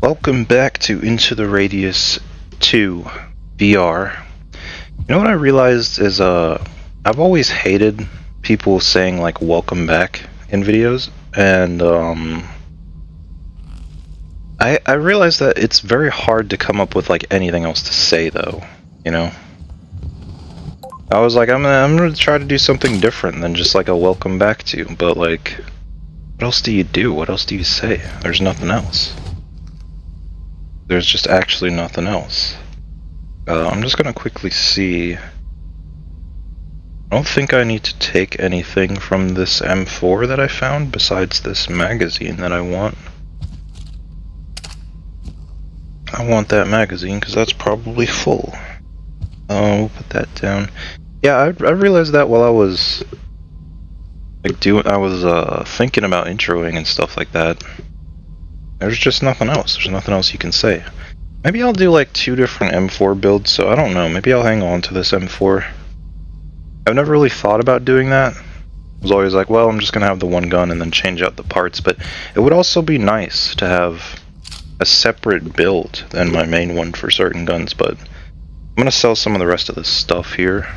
Welcome back to Into the Radius 2 VR. You know what I realized is I've always hated people saying like welcome back in videos, and I realized that it's very hard to come up with like anything else to say though, you know? I was like I'm gonna try to do something different than just like a welcome back to, but like what else do you do? What else do you say? There's nothing else. There's just actually nothing else. I'm just gonna quickly see. I don't think I need to take anything from this M4 that I found besides this magazine that I want. I want that magazine because that's probably full. We'll put that down. Yeah, I realized that while I was like thinking about introing and stuff like that. There's just nothing else. There's nothing else you can say. Maybe I'll do like 2 different M4 builds, so I don't know. Maybe I'll hang on to this M4. I've never really thought about doing that. I was always like, well, I'm just gonna have the one gun and then change out the parts, but it would also be nice to have a separate build than my main one for certain guns, but I'm gonna sell some of the rest of this stuff here.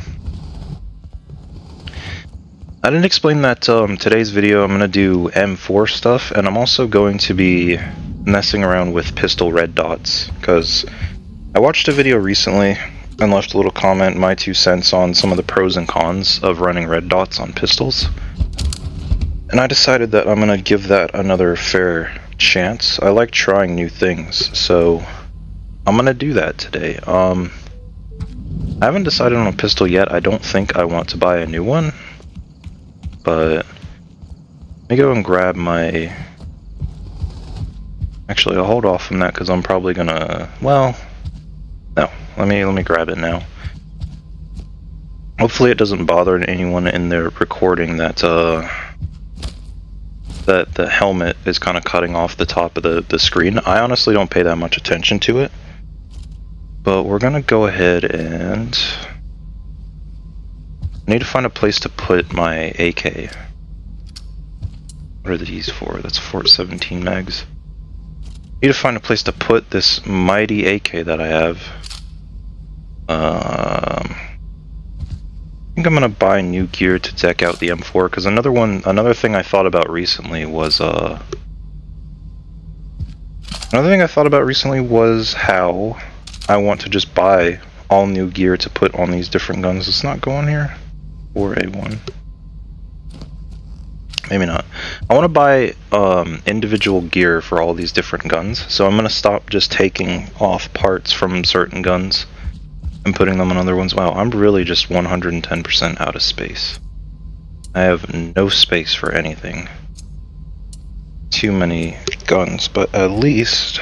I didn't explain that today's video I'm gonna do M4 stuff, and I'm also going to be messing around with pistol red dots, because I watched a video recently and left a little comment, my 2 cents on some of the pros and cons of running red dots on pistols. And I decided that I'm gonna give that another fair chance. I like trying new things, so I'm gonna do that today. I haven't decided on a pistol yet. I don't think I want to buy a new one. But let me go and grab my... Actually, I'll hold off from that because I'm probably gonna... Well, no. Let me grab it now. Hopefully it doesn't bother anyone in their recording that that the helmet is kind of cutting off the top of the screen. I honestly don't pay that much attention to it. But we're gonna go ahead and... I need to find a place to put my AK. What are these for? That's Fort 17 mags. I need to find a place to put this mighty AK that I have. I think I'm gonna buy new gear to deck out the M4, because another thing I thought about recently was how I want to just buy all new gear to put on these different guns. It's not going here. Or A1. Maybe not. I want to buy individual gear for all these different guns, so I'm going to stop just taking off parts from certain guns and putting them on other ones. Wow, I'm really just 110% out of space. I have no space for anything. Too many guns, but at least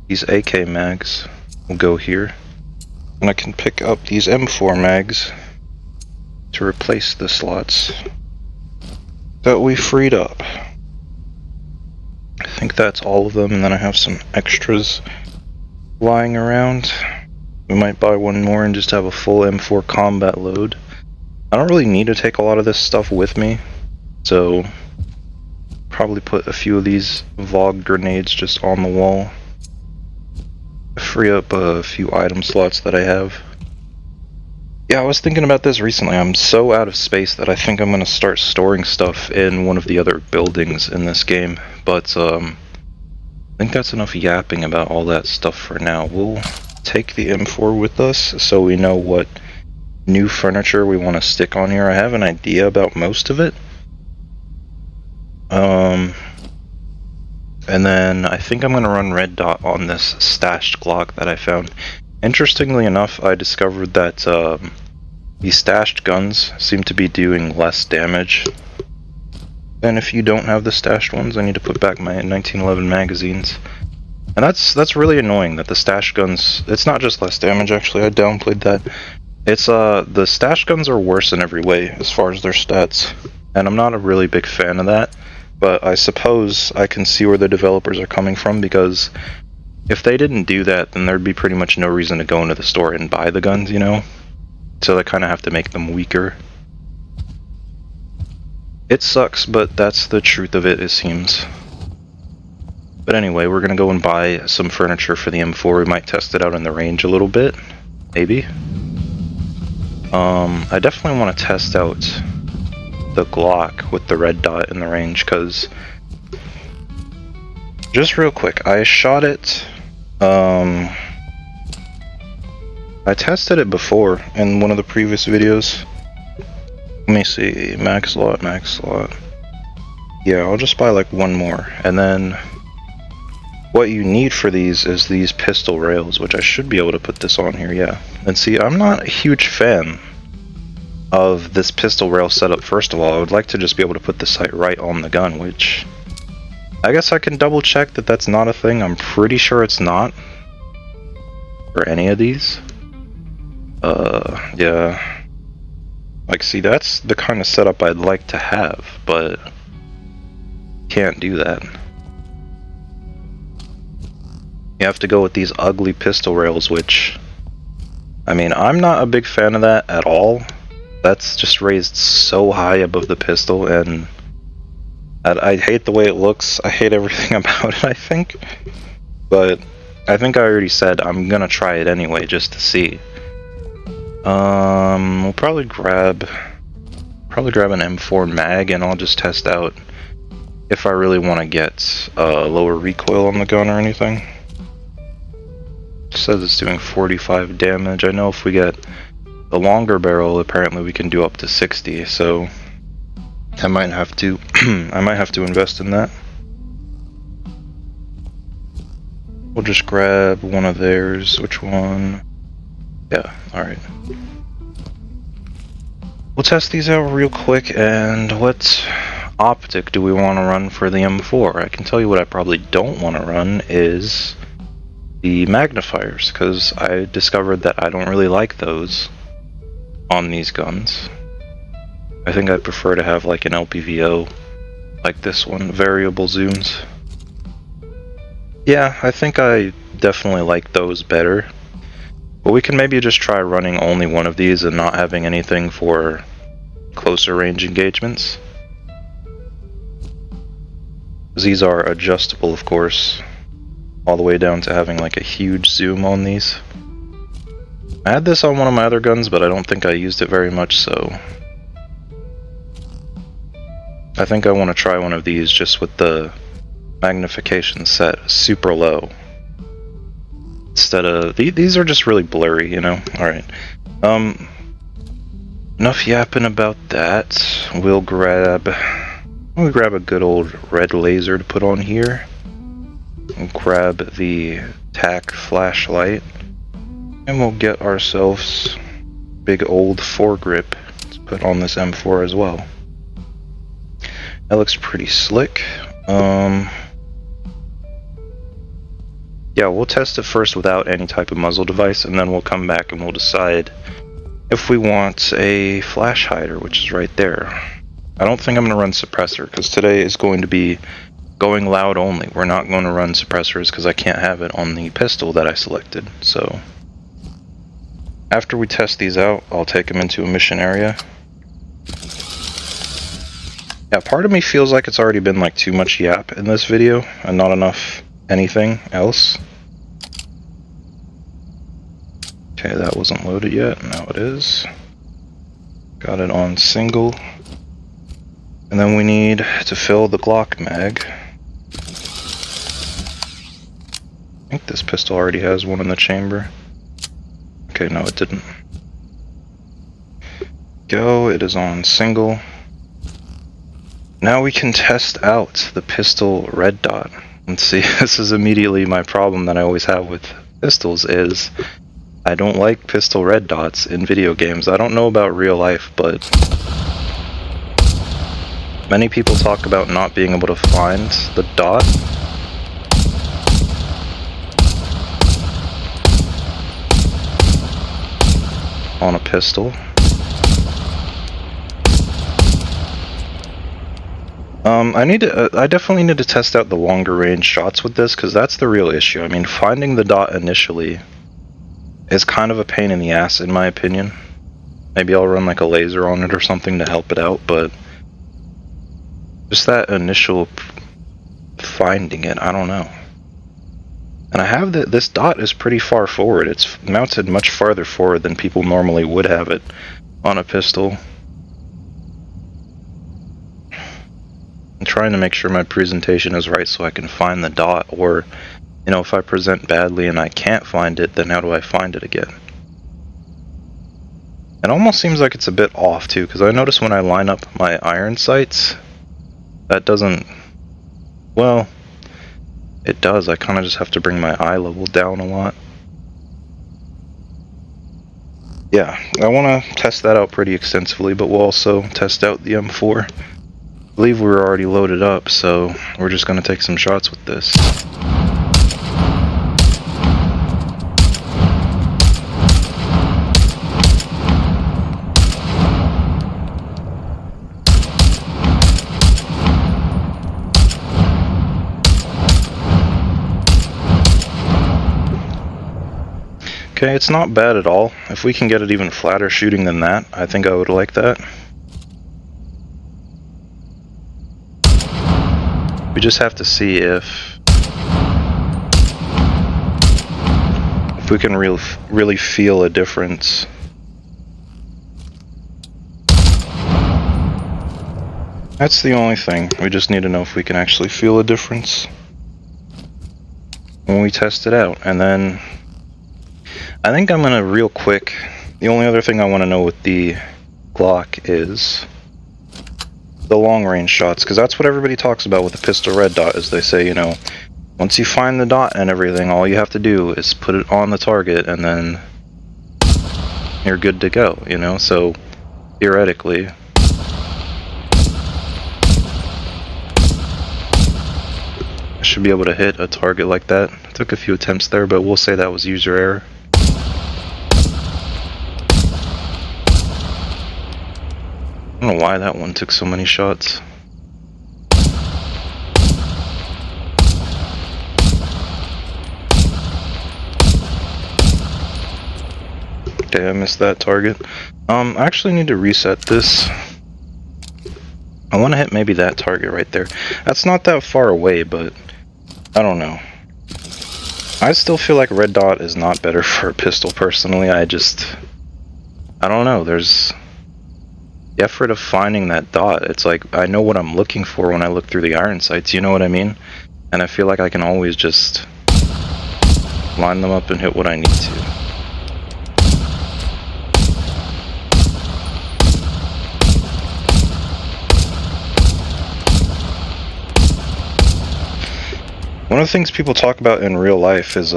these AK mags will go here, and I can pick up these M4 mags to replace the slots that we freed up. I think that's all of them, and then I have some extras lying around. We might buy one more and just have a full M4 combat load. I don't really need to take a lot of this stuff with me, so probably put a few of these VOG grenades just on the wall. Free up a few item slots that I have. Yeah, I was thinking about this recently. I'm so out of space that I think I'm going to start storing stuff in one of the other buildings in this game. But I think that's enough yapping about all that stuff for now. We'll take the M4 with us so we know what new furniture we want to stick on here. I have an idea about most of it. And then I think I'm going to run red dot on this stashed Glock that I found. Interestingly enough, I discovered that these stashed guns seem to be doing less damage than if you don't have the stashed ones. I need to put back my 1911 magazines. And that's really annoying that the stashed guns... It's not just less damage, actually. I downplayed that. It's the stashed guns are worse in every way as far as their stats. And I'm not a really big fan of that. But I suppose I can see where the developers are coming from, because if they didn't do that, then there'd be pretty much no reason to go into the store and buy the guns, you know? So they kind of have to make them weaker. It sucks, but that's the truth of it seems. But anyway, we're gonna go and buy some furniture for the M4. We might test it out in the range a little bit, maybe. I definitely want to test out the Glock with the red dot in the range, because just real quick, I shot it. I tested it before in one of the previous videos. Let me see, max slot. Yeah, I'll just buy like one more, and then what you need for these is these pistol rails, which I should be able to put this on here, yeah. And see, I'm not a huge fan of this pistol rail setup. First of all, I would like to just be able to put the sight right on the gun, which I guess I can double check that that's not a thing. I'm pretty sure it's not for any of these. Yeah. Like, see, that's the kind of setup I'd like to have, but can't do that. You have to go with these ugly pistol rails, which, I mean, I'm not a big fan of that at all. That's just raised so high above the pistol, and I hate the way it looks. I hate everything about it, I think. But I think I already said I'm gonna try it anyway, just to see. We'll probably grab an M4 mag, and I'll just test out if I really want to get lower recoil on the gun or anything. It says it's doing 45 damage. I know if we get the longer barrel, apparently we can do up to 60, so I might have to I might have to invest in that. We'll just grab one of theirs. Which one? Yeah, alright. We'll test these out real quick, and what optic do we want to run for the M4? I can tell you what I probably don't want to run is the magnifiers, because I discovered that I don't really like those on these guns. I think I'd prefer to have like an LPVO like this one, variable zooms. Yeah, I think I definitely like those better. But we can maybe just try running only one of these and not having anything for closer range engagements. These are adjustable, of course, all the way down to having like a huge zoom on these. I had this on one of my other guns, but I don't think I used it very much, so I think I want to try one of these just with the magnification set super low. Instead of these are just really blurry, you know. Alright. Enough yapping about that. We'll grab a good old red laser to put on here. We'll grab the TAC flashlight. And we'll get ourselves big old foregrip to put on this M4 as well. That looks pretty slick. Yeah, we'll test it first without any type of muzzle device, and then we'll come back and we'll decide if we want a flash hider, which is right there. I don't think I'm going to run suppressor, because today is going to be going loud only. We're not going to run suppressors because I can't have it on the pistol that I selected. So after we test these out, I'll take them into a mission area. Yeah, part of me feels like it's already been like too much yap in this video and not enough anything else. Okay, that wasn't loaded yet. Now it is. Got it on single. And then we need to fill the Glock mag. I think this pistol already has one in the chamber. Okay, no, it didn't. Go, it is on single. Now we can test out the pistol red dot. Let's see, this is immediately my problem that I always have with pistols is I don't like pistol red dots in video games. I don't know about real life, but many people talk about not being able to find the dot. On a pistol. I definitely need to test out the longer range shots with this, because that's the real issue. I mean, finding the dot initially is kind of a pain in the ass, in my opinion. Maybe I'll run like a laser on it or something to help it out, but Just that initial finding it, I don't know. And I have this dot is pretty far forward. It's mounted much farther forward than people normally would have it on a pistol. I'm trying to make sure my presentation is right so I can find the dot, or, you know, if I present badly and I can't find it, then how do I find it again? It almost seems like it's a bit off too, because I notice when I line up my iron sights, that doesn't, well, it does. I kind of just have to bring my eye level down a lot. Yeah, I want to test that out pretty extensively, but we'll also test out the M4. I believe we're already loaded up, so we're just going to take some shots with this. Okay, it's not bad at all. If we can get it even flatter shooting than that, I think I would like that. We just have to see if we can really feel a difference. That's the only thing. We just need to know if we can actually feel a difference when we test it out. And then I think I'm gonna real quick, the only other thing I want to know with the Glock is the long range shots, because that's what everybody talks about with the pistol red dot, is they say, you know, once you find the dot and everything, all you have to do is put it on the target and then you're good to go, you know. So theoretically, I should be able to hit a target like that. It took a few attempts there, but we'll say that was user error. I don't know why that one took so many shots. Okay, I missed that target. I actually need to reset this. I want to hit maybe that target right there. That's not that far away, but I don't know. I still feel like red dot is not better for a pistol personally. I don't know. There's the effort of finding that dot. It's like I know what I'm looking for when I look through the iron sights, you know what I mean? And I feel like I can always just line them up and hit what I need to. One of the things people talk about in real life is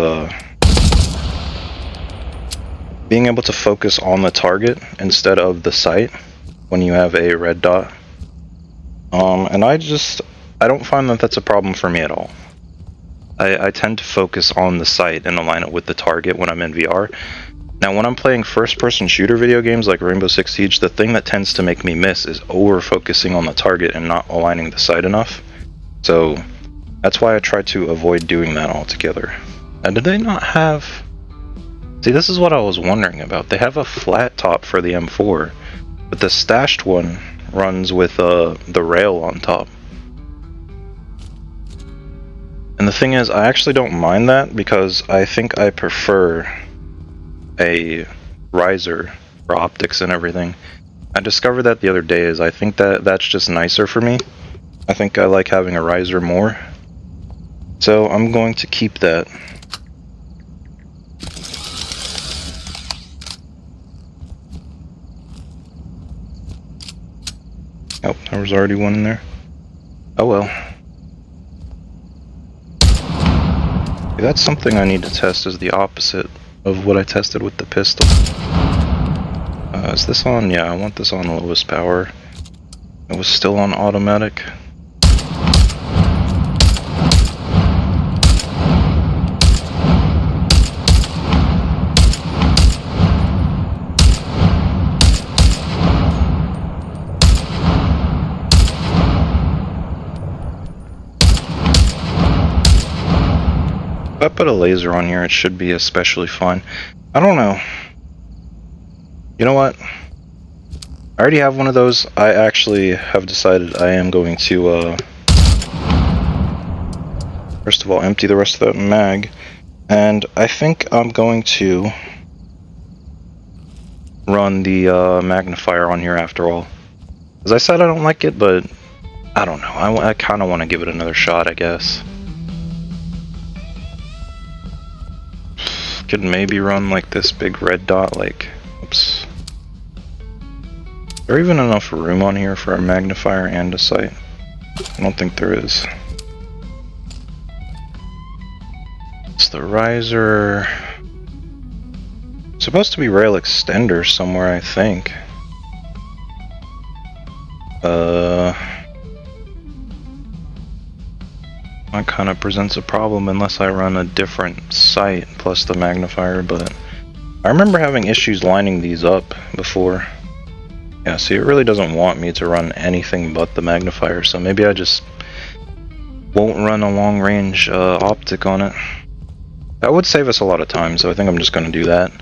being able to focus on the target instead of the sight when you have a red dot. And I don't find that that's a problem for me at all. I tend to focus on the sight and align it with the target when I'm in VR. Now, when I'm playing first-person shooter video games like Rainbow Six Siege, the thing that tends to make me miss is over-focusing on the target and not aligning the sight enough. So that's why I try to avoid doing that altogether. And did they not have... See, this is what I was wondering about. They have a flat top for the M4, but the stashed one runs with the rail on top. And the thing is, I actually don't mind that because I think I prefer a riser for optics and everything. I discovered that the other day, is I think that that's just nicer for me. I think I like having a riser more. So I'm going to keep that. Oh, there was already one in there. Oh well. Okay, that's something I need to test, is the opposite of what I tested with the pistol. Is this on? Yeah, I want this on lowest power. It was still on automatic. If I put a laser on here, it should be especially fun. I don't know. You know what? I already have one of those. I actually have decided I am going to, first of all, empty the rest of that mag. And I think I'm going to run the magnifier on here after all. As I said, I don't like it, but I don't know. I kind of want to give it another shot, I guess. Could maybe run like this big red dot, like, oops. Is there even enough room on here for a magnifier and a sight? I don't think there is. It's the riser. It's supposed to be rail extender somewhere, I think. That kind of presents a problem unless I run a different sight plus the magnifier, but I remember having issues lining these up before. Yeah, see, it really doesn't want me to run anything but the magnifier, so maybe I just won't run a long-range optic on it. That would save us a lot of time, so I think I'm just going to do that.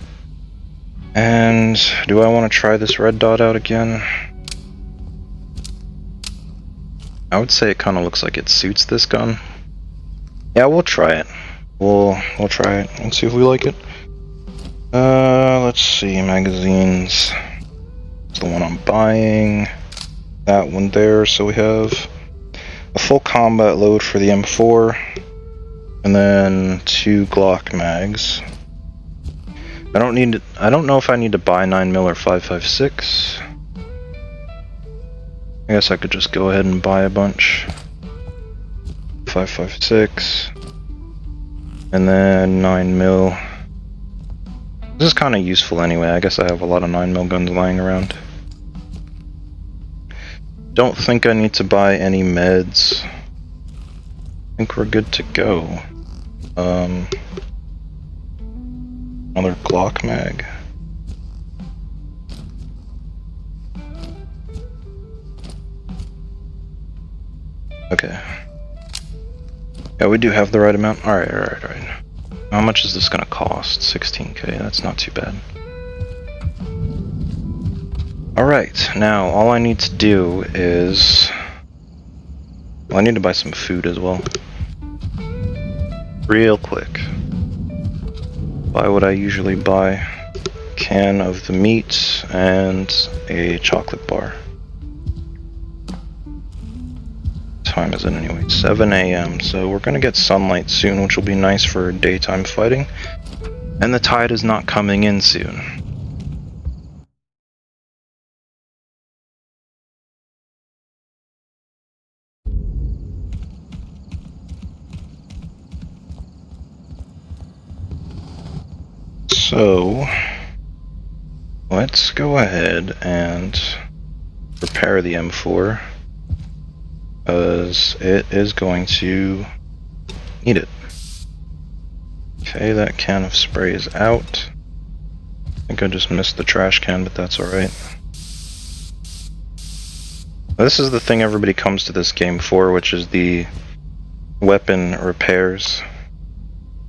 And do I want to try this red dot out again? I would say it kind of looks like it suits this gun. Yeah, we'll try it. We'll try it and see if we like it. Let's see, magazines. It's the one I'm buying. That one there, so we have a full combat load for the M4, and then 2 Glock mags. I don't know if I need to buy 9mm or 5.56. I guess I could just go ahead and buy a bunch. 5.56, and then 9mm. This is kind of useful anyway. I guess I have a lot of 9mm guns lying around. Don't think I need to buy any meds. I think we're good to go. Another Glock mag. Okay. Yeah, we do have the right amount. Alright. How much is this gonna cost? 16k, that's not too bad. Alright, now all I need to do is... well, I need to buy some food as well. Real quick. Why would I usually buy a can of the meat and a chocolate bar? Time is it anyway? 7 a.m. So we're gonna get sunlight soon, which will be nice for daytime fighting. And the tide is not coming in soon. So let's go ahead and prepare the M4. Because it is going to need it. Okay, that can of spray is out. I think I just missed the trash can, but that's alright. This is the thing everybody comes to this game for, which is the weapon repairs.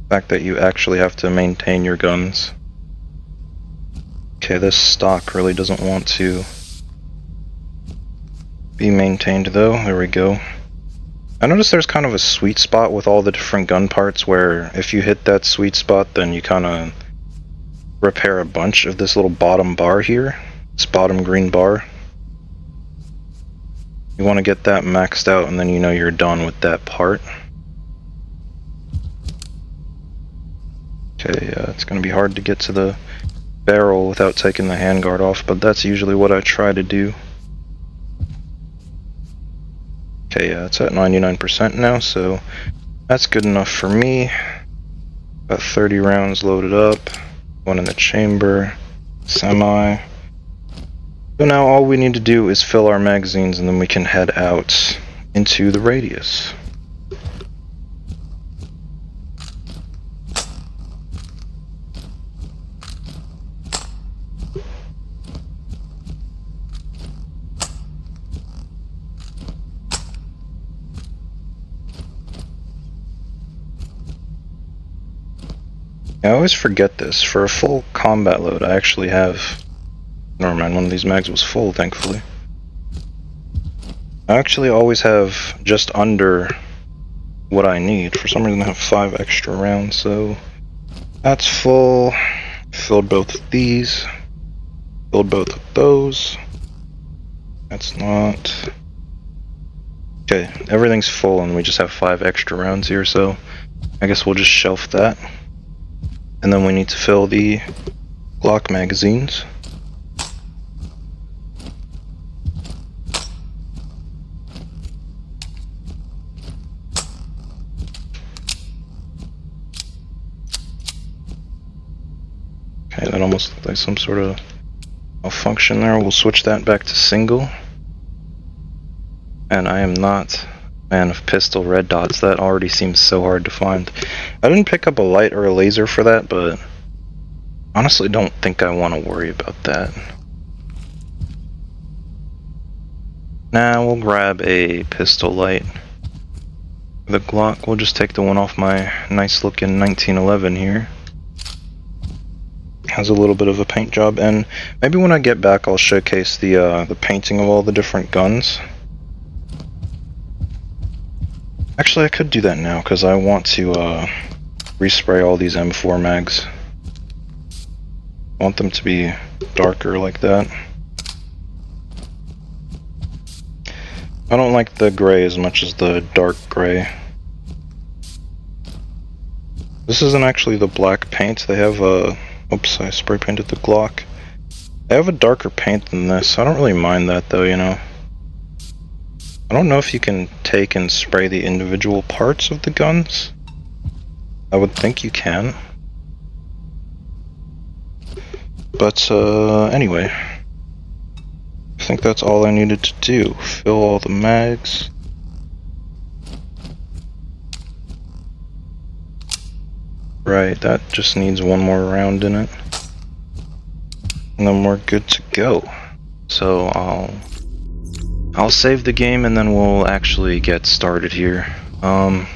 The fact that you actually have to maintain your guns. Okay, this stock really doesn't want to be maintained though. There we go. I noticed there's kind of a sweet spot with all the different gun parts where if you hit that sweet spot, then you kind of repair a bunch of this little bottom bar here. This bottom green bar. You want to get that maxed out and then you know you're done with that part. Okay, it's going to be hard to get to the barrel without taking the handguard off, but that's usually what I try to do. Okay, yeah, it's at 99% now, so that's good enough for me. Got 30 rounds loaded up, one in the chamber, semi. So now all we need to do is fill our magazines and then we can head out into the radius. I always forget this. For a full combat load, I actually have Never mind, one of these mags was full, thankfully. I actually always have just under what I need. For some reason I have 5 extra rounds, so that's full. Filled both of these. Filled both of those. That's not... Okay, everything's full and we just have 5 extra rounds here, so I guess we'll just shelf that. And then we need to fill the Glock magazines. Okay, that almost looked like some sort of malfunction there. We'll switch that back to single. And I am not a fan of pistol red dots. That already seems so hard to find. I didn't pick up a light or a laser for that, but honestly don't think I want to worry about that. Nah, we'll grab a pistol light. The Glock, we'll just take the one off my nice looking 1911 here. Has a little bit of a paint job, and maybe when I get back I'll showcase the painting of all the different guns. Actually, I could do that now because I want to respray all these M4 mags. I want them to be darker like that. I don't like the gray as much as the dark gray. This isn't actually the black paint. They have a... Oops, I spray painted the Glock. They have a darker paint than this. I don't really mind that though, you know. I don't know if you can take and spray the individual parts of the guns. I would think you can. But anyway. I think that's all I needed to do. Fill all the mags. Right, that just needs one more round in it. And then we're good to go. So I'll save the game and then we'll actually get started here. I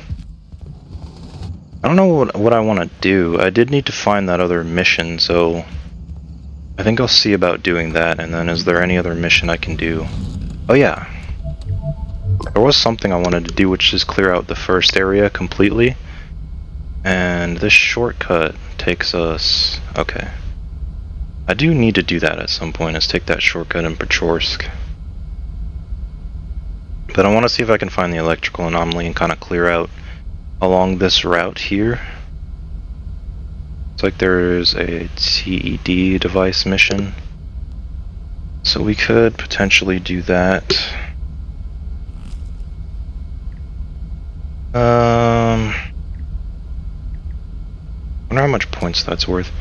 don't know what I want to do. I did need to find that other mission, so I think I'll see about doing that. And then is there any other mission I can do? Oh yeah. There was something I wanted to do, which is clear out the first area completely. And this shortcut takes us... Okay. I do need to do that at some point, is take that shortcut in Pechorsk. But I want to see if I can find the electrical anomaly and kind of clear out along this route here. It's like there's a TED device mission. So we could potentially do that. I wonder how much points that's worth.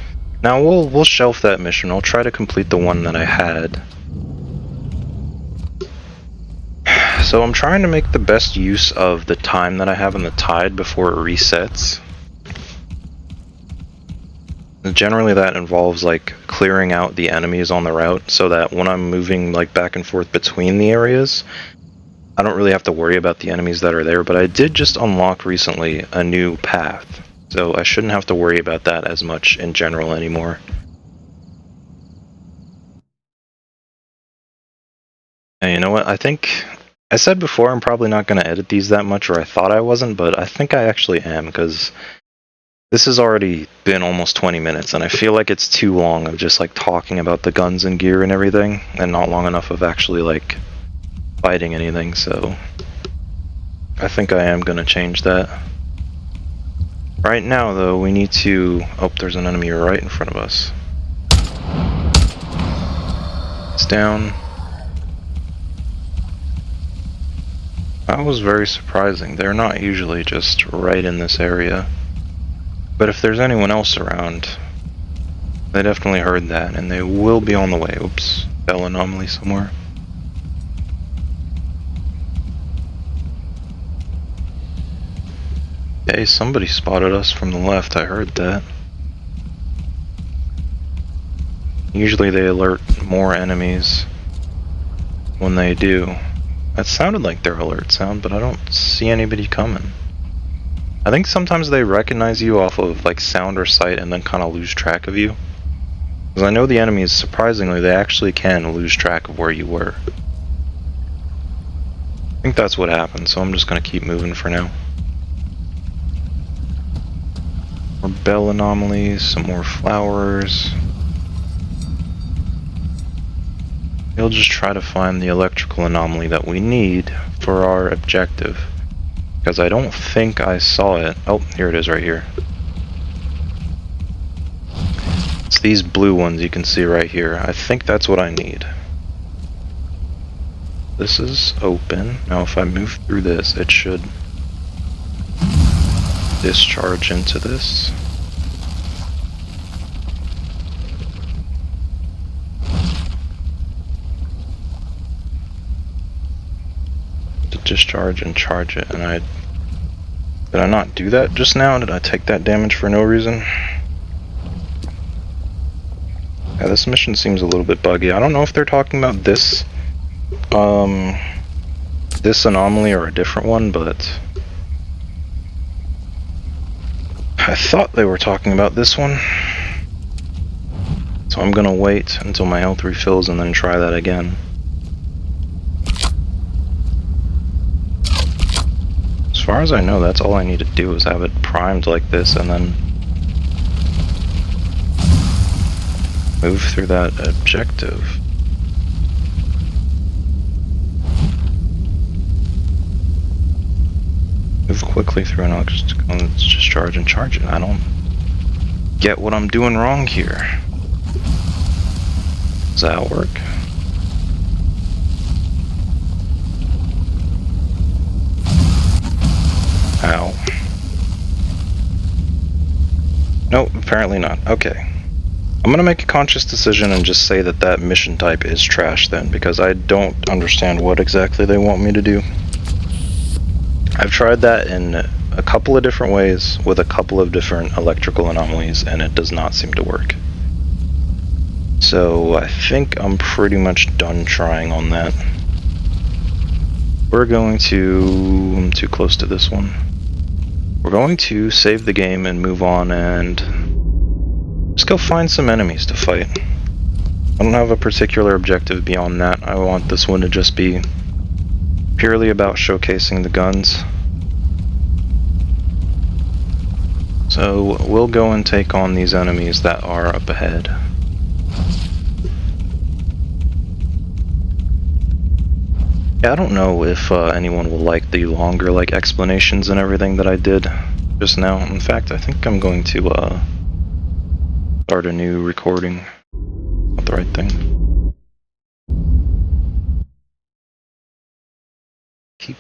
Now we'll shelf that mission. I'll try to complete the one that I had. So I'm trying to make the best use of the time that I have in the tide before it resets. Generally that involves like clearing out the enemies on the route so that when I'm moving like back and forth between the areas, I don't really have to worry about the enemies that are there. But I did just unlock recently a new path. So I shouldn't have to worry about that as much in general anymore. And you know what, I think... I said before I'm probably not going to edit these that much, or I thought I wasn't, but I think I actually am, because this has already been almost 20 minutes, and I feel like it's too long of just like talking about the guns and gear and everything, and not long enough of actually like fighting anything, so I think I am going to change that. Right now, though, we need to... Oh, there's an enemy right in front of us. It's down. That was very surprising. They're not usually just right in this area. But if there's anyone else around, they definitely heard that, and they will be on the way. Oops, fell anomaly somewhere. Hey, somebody spotted us from the left, I heard that. Usually they alert more enemies when they do. That sounded like their alert sound, but I don't see anybody coming. I think sometimes they recognize you off of like sound or sight and then kind of lose track of you. Because I know the enemies, surprisingly, they actually can lose track of where you were. I think that's what happened, so I'm just gonna keep moving for now. More bell anomalies, some more flowers. We'll just try to find the electrical anomaly that we need for our objective. Because I don't think I saw it. Oh, here it is right here. It's these blue ones you can see right here. I think that's what I need. This is open. Now if I move through this, it should discharge into this. To discharge and charge it, and did I not do that just now? Did I take that damage for no reason? Yeah, this mission seems a little bit buggy. I don't know if they're talking about this this anomaly or a different one, but I thought they were talking about this one. So I'm gonna wait until my health refills and then try that again. As far as I know, that's all I need to do is have it primed like this and then move through that objective. Move quickly through and I'll just discharge and charge it. I don't get what I'm doing wrong here. Does that work? Ow. Nope, apparently not. Okay. I'm gonna make a conscious decision and just say that that mission type is trash then, because I don't understand what exactly they want me to do. I've tried that in a couple of different ways with a couple of different electrical anomalies and it does not seem to work. So I think I'm pretty much done trying on that. We're going to... I'm too close to this one. We're going to save the game and move on and just go find some enemies to fight. I don't have a particular objective beyond that. I want this one to just be purely about showcasing the guns. So we'll go and take on these enemies that are up ahead. Yeah, I don't know if anyone will like the longer explanations and everything that I did just now. In fact, I think I'm going to start a new recording. Not the right thing. Keep